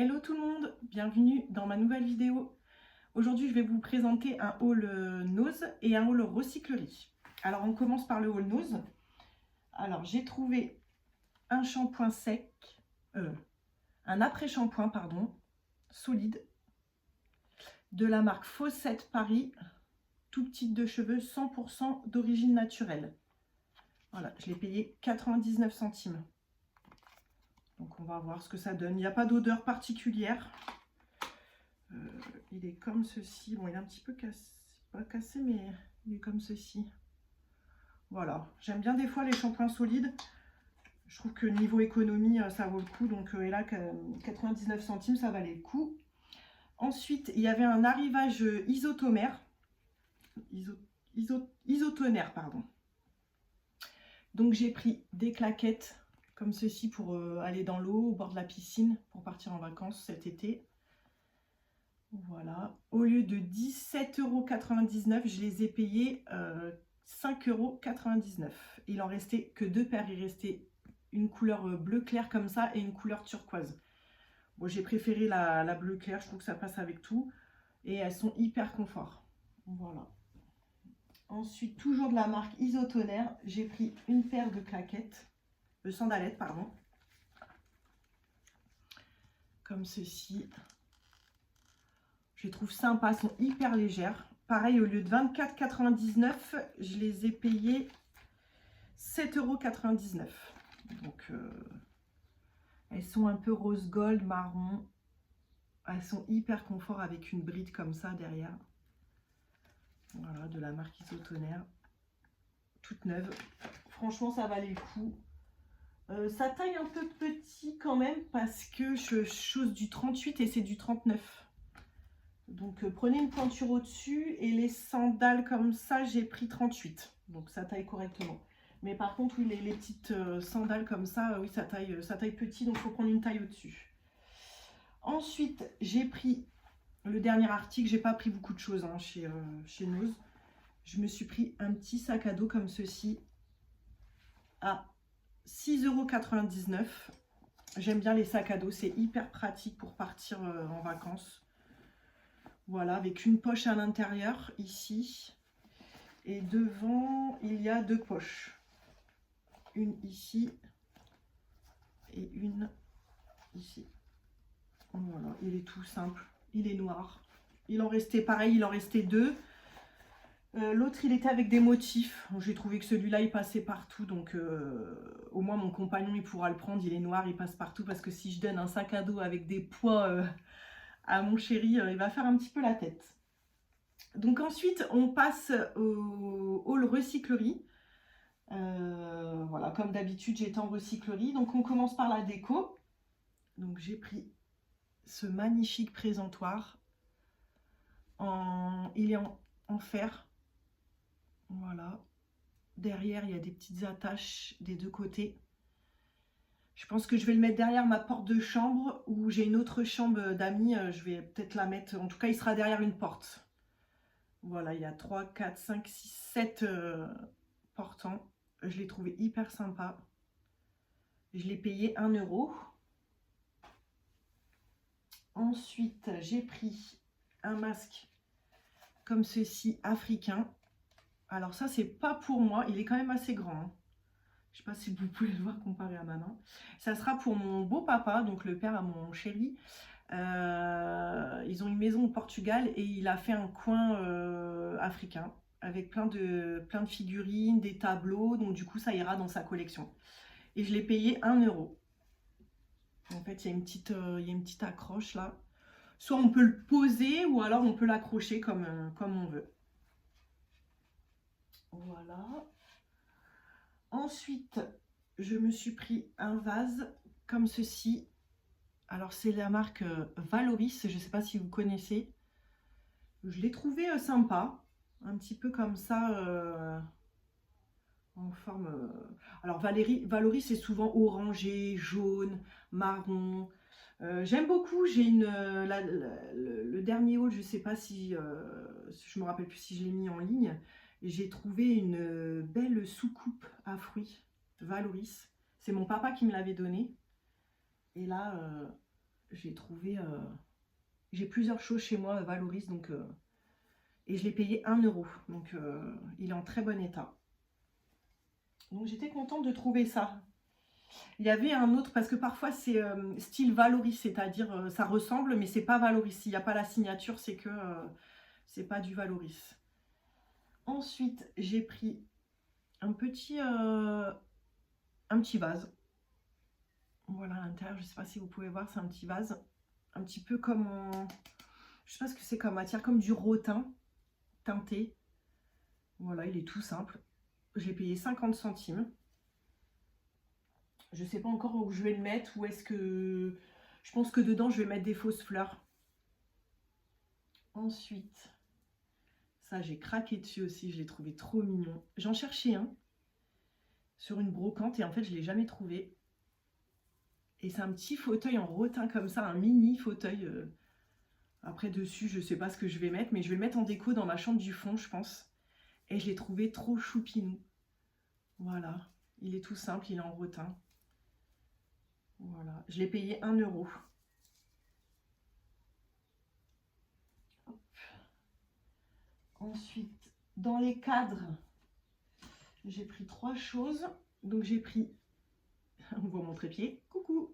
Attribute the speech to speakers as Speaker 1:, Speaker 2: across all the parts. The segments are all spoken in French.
Speaker 1: Hello tout le monde, bienvenue dans ma nouvelle vidéo. Aujourd'hui je vais vous présenter un haul Nose et un haul recyclerie. Alors on commence par le haul Nose. Alors j'ai trouvé un shampoing sec, un après-shampoing pardon, solide, de la marque Fossette Paris, tout type de cheveux 100% d'origine naturelle. Voilà, je l'ai payé 99 centimes. Donc on va voir ce que ça donne. Il n'y a pas d'odeur particulière. Il est comme ceci. Bon, il est un petit peu cassé, pas cassé, mais il est comme ceci. Voilà. J'aime bien des fois les shampoings solides. Je trouve que niveau économie, ça vaut le coup. Donc, et là, 99 centimes, ça valait le coup. Ensuite, il y avait un arrivage isotonaire. Isotonaire, pardon. Donc, j'ai pris des claquettes comme ceci pour aller dans l'eau, au bord de la piscine, pour partir en vacances cet été. Voilà, au lieu de 17,99 €, je les ai payés 5,99 €. Il en restait que deux paires, il restait une couleur bleu clair comme ça et une couleur turquoise. Bon, j'ai préféré la bleu clair, je trouve que ça passe avec tout. Et elles sont hyper confort. Voilà. Ensuite, toujours de la marque Isotonaire, j'ai pris une paire de claquettes, de sandalettes, pardon. Comme ceci. Je les trouve sympas, elles sont hyper légères. Pareil, au lieu de 24,99 €, je les ai payées 7,99 €. Donc, elles sont un peu rose gold, marron. Elles sont hyper confort avec une bride comme ça derrière. Voilà, de la marque Isotonaire. Toute neuve. Franchement, ça valait le coup. Ça taille un peu petit quand même parce que je chose du 38 et c'est du 39. Donc prenez une pointure au-dessus et les sandales comme ça, j'ai pris 38. Donc ça taille correctement. Mais par contre, oui, les petites sandales comme ça, oui, ça taille petit, donc il faut prendre une taille au-dessus. Ensuite, j'ai pris le dernier article. J'ai pas pris beaucoup de choses hein, chez Nose. Je me suis pris un petit sac à dos comme ceci à 6,99 €. J'aime bien les sacs à dos, c'est hyper pratique pour partir en vacances. Voilà, avec une poche à l'intérieur, ici. Et devant, il y a deux poches. Une ici et une ici. Voilà, il est tout simple. Il est noir. Il en restait pareil, il en restait deux. L'autre, il était avec des motifs. J'ai trouvé que celui-là, il passait partout. Donc, au moins, mon compagnon, il pourra le prendre. Il est noir, il passe partout. Parce que si je donne un sac à dos avec des poids à mon chéri, il va faire un petit peu la tête. Donc ensuite, on passe au haul recyclerie. Voilà, comme d'habitude, j'étais en recyclerie. Donc on commence par la déco. Donc j'ai pris ce magnifique présentoir. Il est en fer. Voilà. Derrière, il y a des petites attaches des deux côtés. Je pense que je vais le mettre derrière ma porte de chambre ou j'ai une autre chambre d'amis. Je vais peut-être la mettre. En tout cas, il sera derrière une porte. Voilà, il y a 3, 4, 5, 6, 7 portants. Je l'ai trouvé hyper sympa. Je l'ai payé 1 €. Ensuite, j'ai pris un masque comme ceci, africain. Alors ça, c'est pas pour moi. Il est quand même assez grand. Hein. Je sais pas si vous pouvez le voir comparé à ma main. Ça sera pour mon beau-papa, donc le père à mon chéri. Ils ont une maison au Portugal et il a fait un coin africain avec plein de figurines, des tableaux. Donc du coup, ça ira dans sa collection. Et je l'ai payé 1 €. En fait, il y a une petite accroche là. Soit on peut le poser ou alors on peut l'accrocher comme on veut. Voilà. Ensuite, je me suis pris un vase comme ceci. Alors, c'est la marque Valoris. Je ne sais pas si vous connaissez. Je l'ai trouvé sympa. Un petit peu comme ça. En forme. Alors, Valoris, c'est souvent orangé, jaune, marron. J'aime beaucoup. J'ai le dernier haul, je ne sais pas si. Je me rappelle plus si je l'ai mis en ligne. J'ai trouvé une belle soucoupe à fruits Valoris. C'est mon papa qui me l'avait donné. Et là, J'ai trouvé... j'ai plusieurs choses chez moi, Valoris, donc... et je l'ai payé 1 €. Donc, il est en très bon état. Donc, j'étais contente de trouver ça. Il y avait un autre, parce que parfois, c'est style Valoris, c'est-à-dire, ça ressemble, mais c'est pas Valoris. S'il n'y a pas la signature, c'est que c'est pas du Valoris. Ensuite, j'ai pris un petit vase. Voilà, à l'intérieur, je ne sais pas si vous pouvez voir, c'est un petit vase. Un petit peu comme... je ne sais pas ce que c'est comme matière, comme du rotin teinté. Voilà, il est tout simple. Je l'ai payé 50 centimes. Je ne sais pas encore où je vais le mettre. Ou est-ce que... Je pense que dedans, je vais mettre des fausses fleurs. Ensuite, ça, j'ai craqué dessus aussi. Je l'ai trouvé trop mignon. J'en cherchais un sur une brocante et en fait, je ne l'ai jamais trouvé. Et c'est un petit fauteuil en rotin comme ça, un mini fauteuil. Après, dessus, je ne sais pas ce que je vais mettre, mais je vais le mettre en déco dans ma chambre du fond, je pense. Et je l'ai trouvé trop choupinou. Voilà, il est tout simple, il est en rotin. Voilà, je l'ai payé 1 €. Hop. Ensuite, dans les cadres, j'ai pris 3 choses. Donc, j'ai pris, on voit mon trépied, coucou.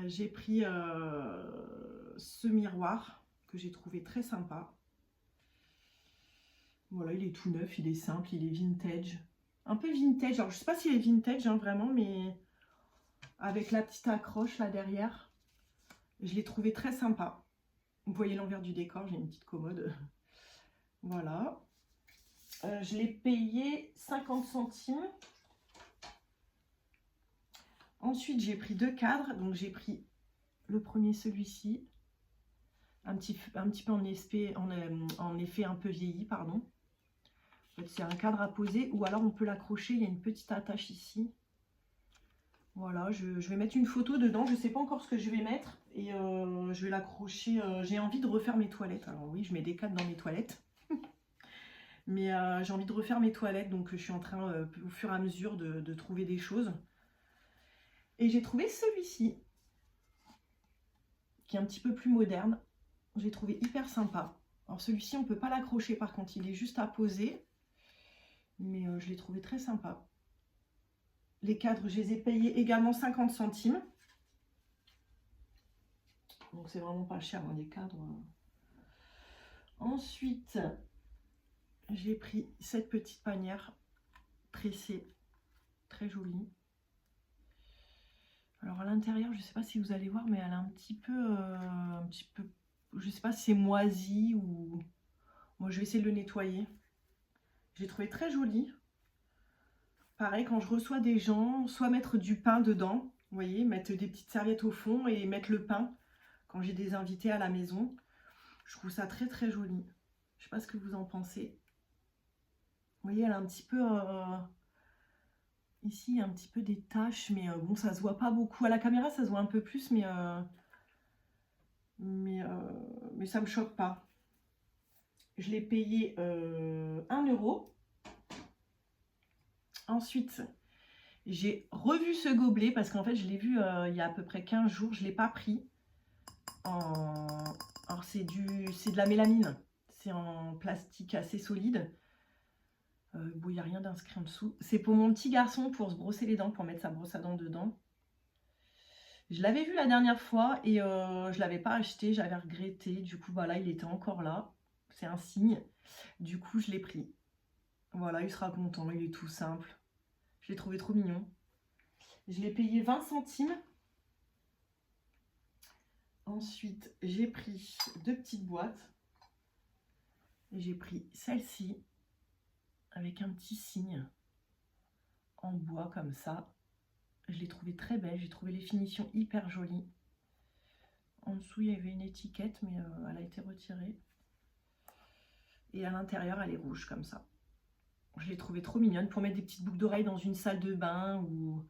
Speaker 1: J'ai pris ce miroir que j'ai trouvé très sympa. Voilà, il est tout neuf, il est simple, il est vintage. Un peu vintage, alors je sais pas s'il est vintage hein, vraiment, mais avec la petite accroche là derrière, je l'ai trouvé très sympa. Vous voyez l'envers du décor, j'ai une petite commode. Voilà. Je l'ai payé 50 centimes. Ensuite, j'ai pris 2 cadres. Donc, j'ai pris le premier, celui-ci. Un petit peu en effet un peu vieilli, pardon. En fait, c'est un cadre à poser ou alors on peut l'accrocher. Il y a une petite attache ici. Voilà, je vais mettre une photo dedans. Je ne sais pas encore ce que je vais mettre. Et je vais l'accrocher. J'ai envie de refaire mes toilettes. Alors oui, je mets des cadres dans mes toilettes. Mais j'ai envie de refaire mes toilettes. Donc, je suis en train, au fur et à mesure, de trouver des choses. Et j'ai trouvé celui-ci. Qui est un petit peu plus moderne. J'ai trouvé hyper sympa. Alors, celui-ci, on ne peut pas l'accrocher. Par contre, il est juste à poser. Mais je l'ai trouvé très sympa. Les cadres, je les ai payés également 50 centimes. Donc, c'est vraiment pas cher, hein, les cadres. Ensuite, j'ai pris cette petite panière tressée. Très jolie. Alors, à l'intérieur, je ne sais pas si vous allez voir, mais elle a un petit peu je ne sais pas si c'est moisi ou... Moi, je vais essayer de le nettoyer. J'ai trouvé très joli. Pareil, quand je reçois des gens, soit mettre du pain dedans, vous voyez, mettre des petites serviettes au fond et mettre le pain quand j'ai des invités à la maison. Je trouve ça très très joli. Je sais pas ce que vous en pensez. Vous voyez, elle a un petit peu... ici, un petit peu des taches, mais bon, ça se voit pas beaucoup. À la caméra, ça se voit un peu plus, mais ça me choque pas. Je l'ai payé 1 €. Ensuite, j'ai revu ce gobelet parce qu'en fait, je l'ai vu il y a à peu près 15 jours. Je ne l'ai pas pris. Alors, c'est de la mélamine. C'est en plastique assez solide. Bon, il n'y a rien d'inscrit en dessous. C'est pour mon petit garçon pour se brosser les dents, pour mettre sa brosse à dents dedans. Je l'avais vu la dernière fois et je ne l'avais pas acheté. J'avais regretté. Du coup, voilà, il était encore là. C'est un signe. Du coup, je l'ai pris. Voilà, il sera content. Il est tout simple. Je l'ai trouvé trop mignon. Je l'ai payé 20 centimes. Ensuite, j'ai pris 2 petites boîtes. J'ai pris celle-ci avec un petit signe en bois comme ça. Je l'ai trouvée très belle. J'ai trouvé les finitions hyper jolies. En dessous, il y avait une étiquette, mais elle a été retirée. Et à l'intérieur, elle est rouge comme ça. Je l'ai trouvée trop mignonne pour mettre des petites boucles d'oreilles dans une salle de bain ou...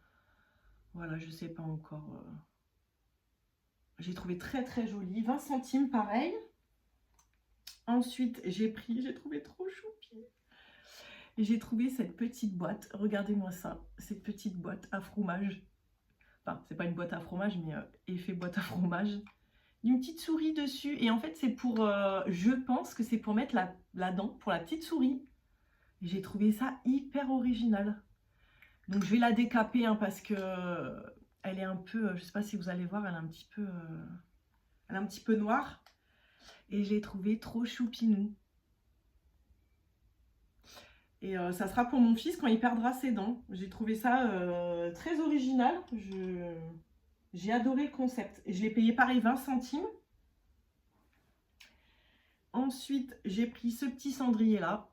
Speaker 1: Voilà, je sais pas encore. J'ai trouvé très très jolie. 20 centimes pareil. Ensuite, j'ai trouvé trop choupi. J'ai trouvé cette petite boîte. Regardez-moi ça. Cette petite boîte à fromage. Enfin, c'est pas une boîte à fromage, mais effet boîte à fromage. Une petite souris dessus. Et en fait, c'est pour... je pense que c'est pour mettre la dent pour la petite souris. J'ai trouvé ça hyper original. Donc, je vais la décaper hein, parce que elle est un peu... je sais pas si vous allez voir, elle est un petit peu noire. Et je l'ai trouvé trop choupinou. Et ça sera pour mon fils quand il perdra ses dents. J'ai trouvé ça très original. J'ai adoré le concept. Et je l'ai payé pareil 20 centimes. Ensuite, j'ai pris ce petit cendrier là.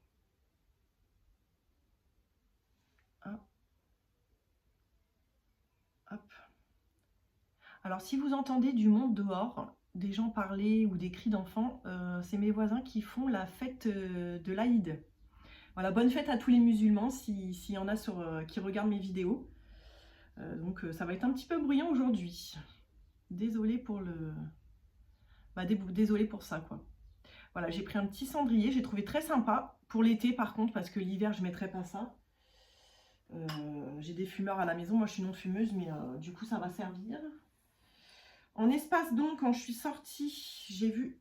Speaker 1: Hop. Alors, si vous entendez du monde dehors, des gens parler ou des cris d'enfants, c'est mes voisins qui font la fête de l'Aïd. Voilà, bonne fête à tous les musulmans, s'il y en a qui regardent mes vidéos. Donc, ça va être un petit peu bruyant aujourd'hui. Désolée pour désolée pour ça, quoi. Voilà, j'ai pris un petit cendrier, j'ai trouvé très sympa. Pour l'été, par contre, parce que l'hiver, je ne mettrai pas ça. J'ai des fumeurs à la maison, moi je suis non fumeuse, mais du coup, ça va servir. En espace, donc, quand je suis sortie, j'ai vu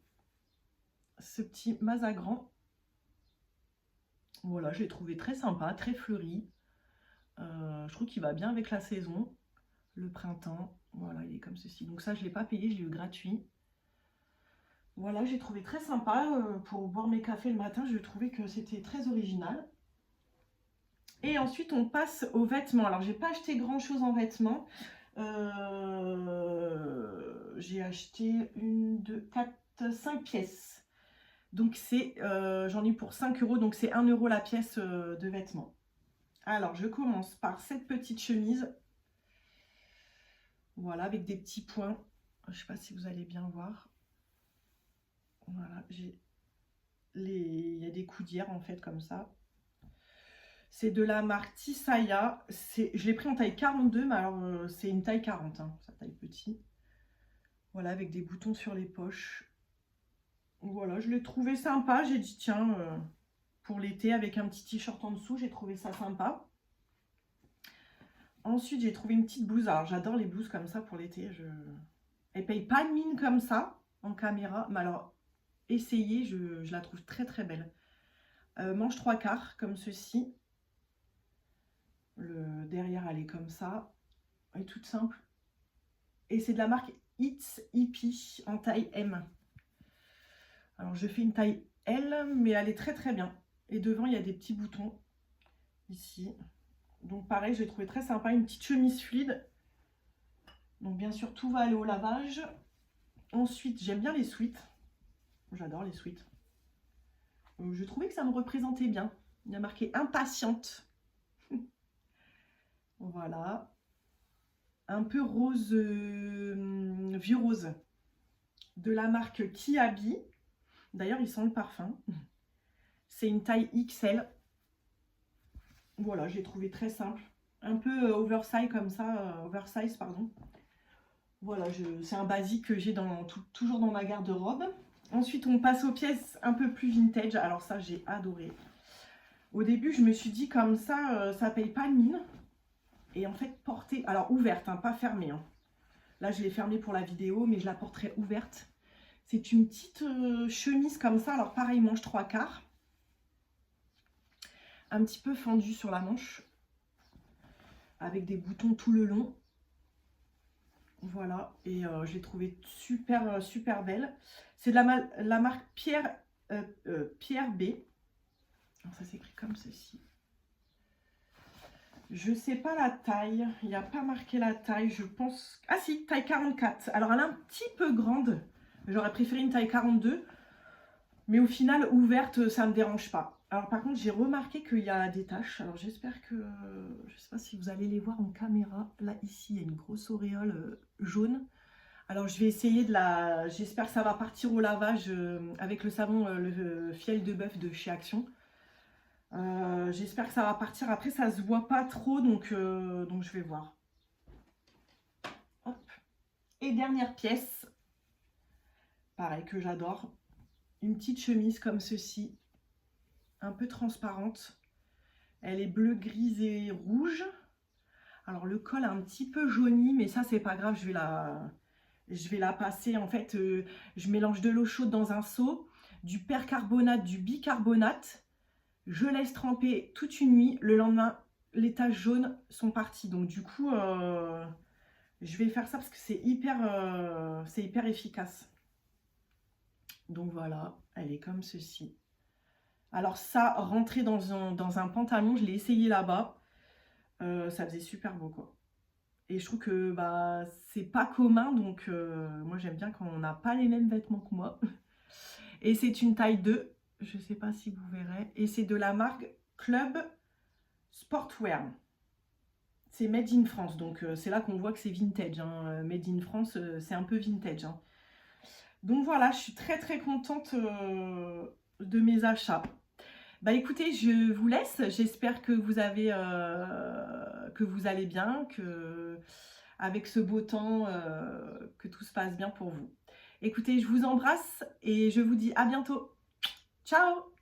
Speaker 1: ce petit mazagran. Voilà, je l'ai trouvé très sympa, très fleuri. Je trouve qu'il va bien avec la saison, le printemps. Voilà, il est comme ceci. Donc ça, je ne l'ai pas payé, je l'ai eu gratuit. Voilà, j'ai trouvé très sympa. Pour boire mes cafés le matin, je trouvais que c'était très original. Et ensuite, on passe aux vêtements. Alors, j'ai pas acheté grand-chose en vêtements. J'ai acheté 1, 2, 4, 5 pièces. Donc, j'en ai pour 5 €. Donc, c'est 1 € la pièce de vêtements. Alors, je commence par cette petite chemise. Voilà, avec des petits points. Je ne sais pas si vous allez bien voir. Voilà, il y a des coudières en fait comme ça. C'est de la marque Tisaya. Je l'ai pris en taille 42, mais alors c'est une taille 40, hein, ça taille petit. Voilà, avec des boutons sur les poches. Voilà, je l'ai trouvé sympa. J'ai dit tiens, pour l'été avec un petit t-shirt en dessous, j'ai trouvé ça sympa. Ensuite, j'ai trouvé une petite blouse. Alors, j'adore les blouses comme ça pour l'été. Elle paye pas de mine comme ça en caméra, mais alors essayez, je la trouve très très belle. Manche 3/4 comme ceci. Derrière elle est comme ça. Elle est toute simple. Et c'est de la marque It's Hippie en taille M. Alors je fais une taille L, mais elle est très très bien. Et devant il y a des petits boutons ici. Donc pareil, je l'ai trouvé très sympa. Une petite chemise fluide. Donc bien sûr tout va aller au lavage. Ensuite j'aime bien les sweats. J'adore les sweats. Je trouvais que ça me représentait bien. Il y a marqué impatiente. Voilà. Un peu rose, vieux rose. De la marque Kiabi. D'ailleurs, il sent le parfum. C'est une taille XL. Voilà, j'ai trouvé très simple. Un peu oversize comme ça. Oversize, pardon. Voilà, c'est un basique que j'ai toujours dans ma garde-robe. Ensuite, on passe aux pièces un peu plus vintage. Alors ça, j'ai adoré. Au début, je me suis dit comme ça, ça paye pas de mine. Et en fait, portée, alors ouverte, hein, pas fermée. Hein. Là, je l'ai fermée pour la vidéo, mais je la porterai ouverte. C'est une petite chemise comme ça. Alors pareil, manche 3/4. Un petit peu fendue sur la manche. Avec des boutons tout le long. Voilà, et je l'ai trouvée super, super belle. C'est de la marque Pierre B. Alors, ça s'écrit comme ceci. Je ne sais pas la taille, il n'y a pas marqué la taille, je pense... Ah si, taille 44. Alors elle est un petit peu grande, j'aurais préféré une taille 42. Mais au final, ouverte, ça ne me dérange pas. Alors par contre, j'ai remarqué qu'il y a des taches. Alors j'espère que... je ne sais pas si vous allez les voir en caméra. Là, ici, il y a une grosse auréole jaune. Alors je vais essayer de la... J'espère que ça va partir au lavage avec le savon, le fiel de bœuf de chez Action. J'espère que ça va partir. Après, ça se voit pas trop, donc je vais voir. Hop. Et dernière pièce. Pareil, que j'adore. Une petite chemise comme ceci, un peu transparente. Elle est bleu, grise et rouge. Alors le col est un petit peu jauni, mais ça c'est pas grave, je vais la passer. En fait, je mélange de l'eau chaude dans un seau, du percarbonate, du bicarbonate. Je laisse tremper toute une nuit. Le lendemain, les taches jaunes sont parties. Donc du coup, je vais faire ça parce que c'est hyper efficace. Donc voilà, elle est comme ceci. Alors ça, rentrer dans un pantalon, je l'ai essayé là-bas. Ça faisait super beau quoi. Et je trouve que bah, c'est pas commun, donc moi j'aime bien quand on n'a pas les mêmes vêtements que moi. Et c'est une taille 2, je sais pas si vous verrez. Et c'est de la marque Club Sportwear. C'est Made in France, donc c'est là qu'on voit que c'est vintage. Hein. Made in France, c'est un peu vintage. Hein. Donc voilà, je suis très contente de mes achats. Bah écoutez, je vous laisse. J'espère que que vous allez bien, que avec ce beau temps, que tout se passe bien pour vous. Écoutez, je vous embrasse et je vous dis à bientôt. Ciao!